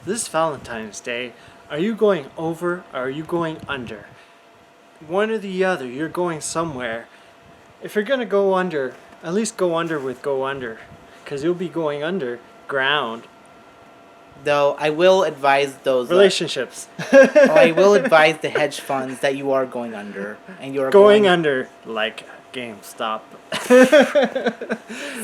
this Valentine's Day, are you going over or are you going under? One or the other, you're going somewhere. If you're gonna go under, at least go under with go under, because you'll be going underground. Though I will advise those Relationships. I will advise the hedge funds that you are going under, and you are going under like GameStop.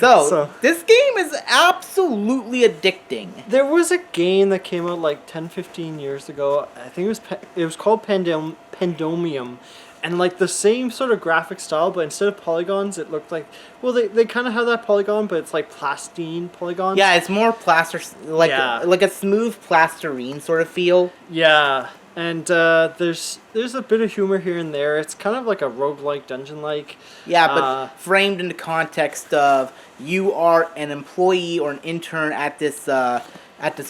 So this game is absolutely addicting. There was a game that came out like 10, 15 years ago. I think it was called Pandomium. And like the same sort of graphic style, but instead of polygons, it looked like... Well, they kind of have that polygon, but it's like plastine polygons. Yeah, it's more plaster... like a smooth plasterine sort of feel. Yeah, and there's a bit of humor here and there. It's kind of like a roguelike, dungeon-like. Yeah, but framed in the context of you are an employee or an intern at this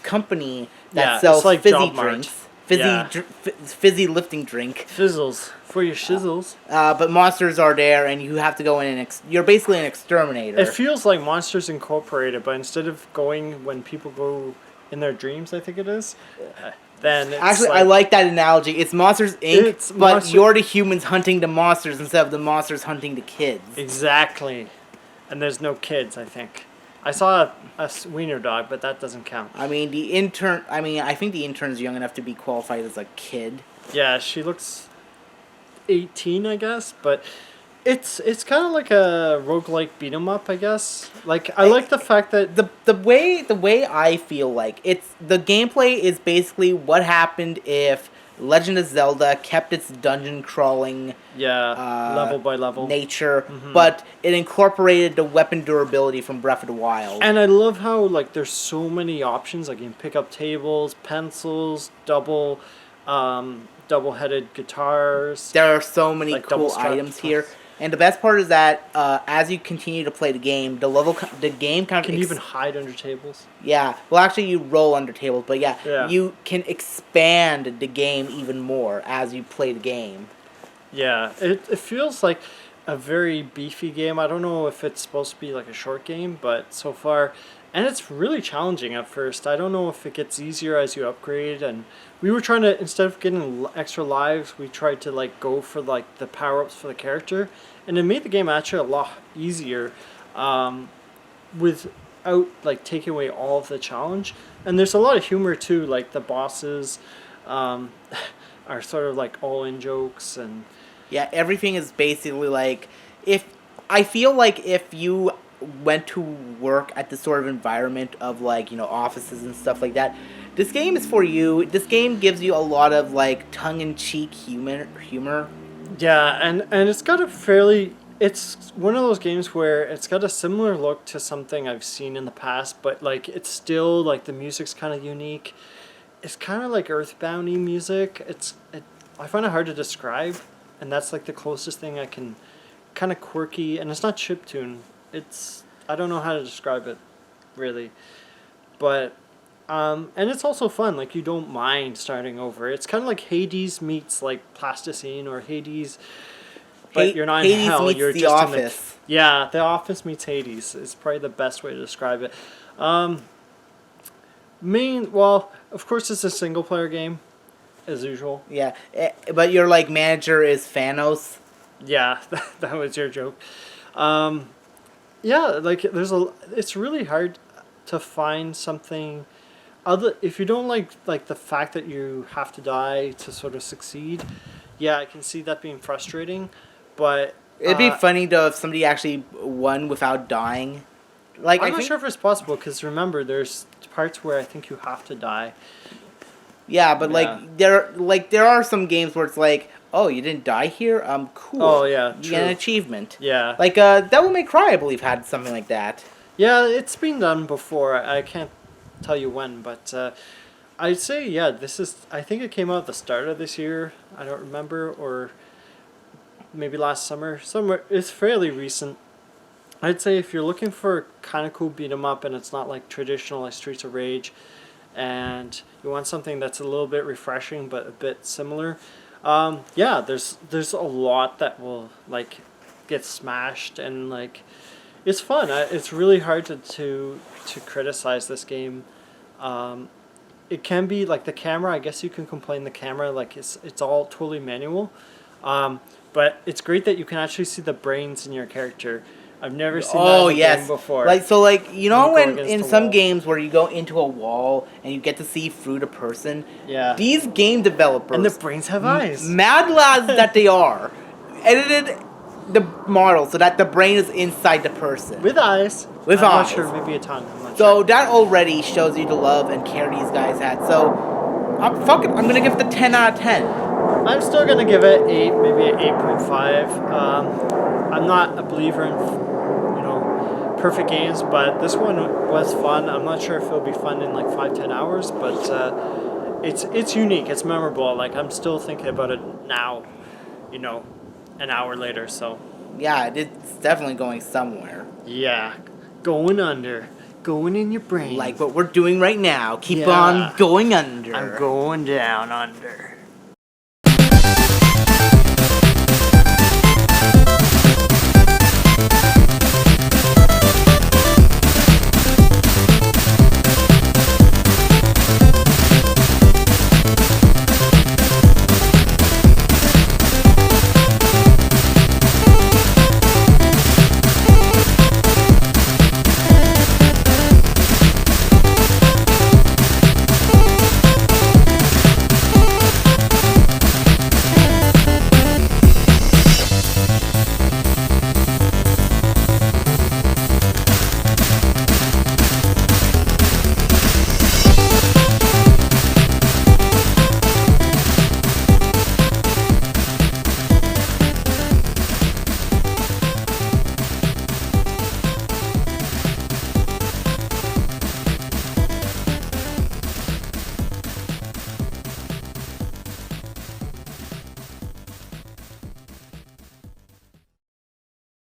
company that sells like fizzy drinks. Fizzy lifting drink. Fizzles. For your shizzles. But monsters are there, and you have to go in and... you're basically an exterminator. It feels like Monsters Incorporated, but instead of going when people go in their dreams, I think it is, then it's actually, I like that analogy. It's Monsters Inc., but you're the humans hunting the monsters instead of the monsters hunting the kids. Exactly. And there's no kids, I think. I saw a wiener dog, but that doesn't count. I think the intern's young enough to be qualified as a kid. Yeah, she looks 18, I guess, but it's kind of like a roguelike beat 'em up, I guess. Like, I like the fact that the way I feel like the gameplay is basically what happened if Legend of Zelda kept its dungeon crawling level by level nature, but it incorporated the weapon durability from Breath of the Wild. And I love how like there's so many options. Like you can pick up tables, pencils, double-headed guitars. There are so many cool items here. And the best part is that as you continue to play the game, the game kind of... Can you even hide under tables? Yeah. Well, actually, you roll under tables, but you can expand the game even more as you play the game. Yeah, it feels like a very beefy game. I don't know if it's supposed to be like a short game, but so far... And it's really challenging at first. I don't know if it gets easier as you upgrade. And we were trying to, instead of getting extra lives, we tried to like go for like the power-ups for the character. And it made the game actually a lot easier without like taking away all of the challenge. And there's a lot of humor too. Like the bosses are sort of like all-in jokes. And yeah, everything is basically like... I feel like if you went to work at this sort of environment of like, offices and stuff like that, this game is for you. This game gives you a lot of like tongue-in-cheek humor. Yeah, and it's got a fairly... It's one of those games where it's got a similar look to something I've seen in the past, but like it's still like the music's kind of unique. It's kind of like Earthbound-y music. I find it hard to describe, and that's like the closest thing I can... Kind of quirky, and it's not chiptune. I don't know how to describe it, really. But, and it's also fun. Like, you don't mind starting over. It's kind of like Hades meets, like, Plasticine, or Hades, but you're not in hell. You're the just Office. Yeah, The Office meets Hades is probably the best way to describe it. Well, of course it's a single-player game, as usual. Yeah, but your, like, manager is Thanos. Yeah, that was your joke. Yeah, like it's really hard to find something if you don't like the fact that you have to die to sort of succeed. Yeah, I can see that being frustrating, but it'd be funny though if somebody actually won without dying. Like I'm not sure if it's possible because remember there's parts where I think you have to die. Yeah, but there are some games where it's like, oh, you didn't die here? Cool. Oh, yeah, you get an achievement. Yeah. Like, Devil May Cry, I believe, had something like that. Yeah, it's been done before. I can't tell you when, but I'd say, yeah, I think it came out at the start of this year. I don't remember, or maybe last summer. Somewhere. It's fairly recent. I'd say if you're looking for kind of cool beat 'em up and it's not like traditional like Streets of Rage, and you want something that's a little bit refreshing but a bit similar... yeah, there's a lot that will like get smashed and like it's fun. It's really hard to criticize this game. it can be like the camera. I guess you can complain the camera like it's all totally manual, but it's great that you can actually see the brains in your character. I've never seen that in a game before. Like so, like you know When you go when against in a some wall. games where you go into a wall and you get to see through the person. Yeah. These game developers And the brains have eyes. mad lads that they are, edited the model so that the brain is inside the person. With eyes. With I'm eyes. not sure. Maybe a tongue. I'm not So sure. that already shows you the love and care these guys had. So, fuck it, I'm gonna give it a 10 out of 10. I'm still gonna give it 8, maybe an 8.5. I'm not a believer in, perfect games, but this one was fun. I'm not sure if it'll be fun in like 5-10 hours, but it's unique. It's memorable. Like I'm still thinking about it now, an hour later. So Yeah, it's definitely going somewhere. yeah, going under, going in your brain. Like what we're doing right now. Keep Yeah. on going under. I'm going down under.